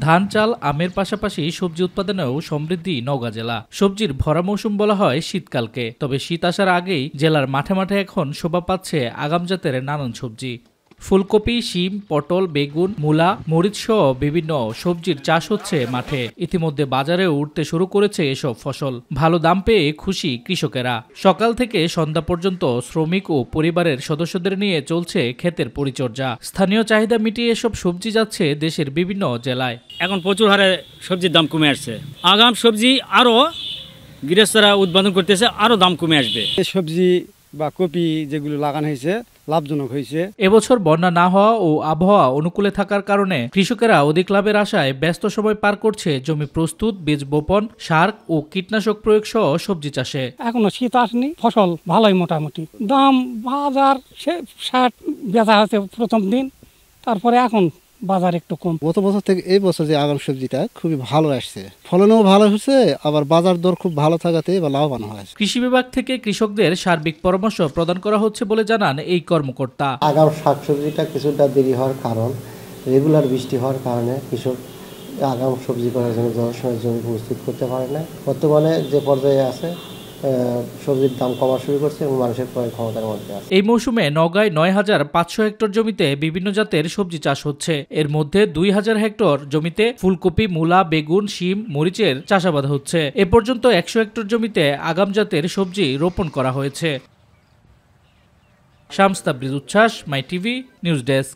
ধান, চাল, আমের পাশাপাশি সবজি উৎপাদনেও সমৃদ্ধি নওগাঁ জেলা। সবজির ভরা মৌসুম বলা হয় শীতকালকে, তবে শীত আসার আগেই জেলার মাঠে মাঠে এখন শোভা পাচ্ছে আগাম জাতের নানান সবজি। ফুলকপি, শিম, পটল, বেগুন, মূলা, মরিচ সহ বিভিন্ন সবজির চাষ হচ্ছে মাঠে। ইতিমধ্যে বাজারে উঠতে শুরু করেছে এসব ফসল। ভালো দাম পেয়ে খুশি কৃষকেরা। সকাল থেকে সন্ধ্যা পর্যন্ত শ্রমিক ও পরিবারের সদস্যদের নিয়ে চলছে ক্ষেতের পরিচর্যা। স্থানীয় চাহিদা মিটিয়ে এসব সবজি যাচ্ছে দেশের বিভিন্ন জেলায়। এখন প্রচুর হারে সবজির দাম কমে আসছে। আগাম সবজি আরো গৃহস্থরা উৎপাদন করতেছে, আরো দাম কমে আসবে। সবজি বা কপি যেগুলো লাগানো হয়েছে লাভজনক হয়েছে। এবছর বন্যা না হওয়া ও আবহাওয়া অনুকূলে থাকার কারণে কৃষকেরা অধিক লাভের আশায় ব্যস্ত সময় পার করছে জমি প্রস্তুত, বীজ বপন, সার ও কীটনাশক প্রয়োগ সহ সবজি চাষে। এখনো শীত আসেনি, ফসল ভালোই মোটামুটি। দাম বাজার 60 বেচা হচ্ছে প্রথম দিন, তারপরে এখন বাজার একটু কম। গত বছর থেকে এই বছর যে আগাম সবজিটা খুবই ভালো আসছে, ফলনও ভালো হচ্ছে, আবার বাজার দর খুব ভালো থাকাতে এবার লাভবান হয়েছে। কৃষি বিভাগ থেকে কৃষকদের সার্বিক পরামর্শ প্রদান করা হচ্ছে বলে জানান এই কর্মকর্তা। আগাম শাকসবজিটা কিছুটা দেরি হওয়ার কারণ রেগুলার বৃষ্টি হওয়ার কারণে কৃষক আগাম সবজি করার জন্য যথাসময়ে জমি প্রস্তুত করতে পারে না। বর্তমানে যে পর্যায়ে আছে সবজির দাম কমা শুরু করছে এবং মানুষের ক্রয় ক্ষমতার মধ্যে আছে। এই মৌসুমে নওগাঁয় ৯,৫০০ হেক্টর জমিতে বিভিন্ন জাতের সবজি চাষ হচ্ছে। এর মধ্যে ২,০০০ হেক্টর জমিতে ফুলকপি, মূলা, বেগুন, শিম, মরিচের চাষাবাদ হচ্ছে। এ পর্যন্ত ১০০ হেক্টর জমিতে আগাম জাতের সবজি রোপণ করা হয়েছে। শামস তাবরিজ উচ্ছ্বাস, মাই টিভি নিউজ ডেস্ক।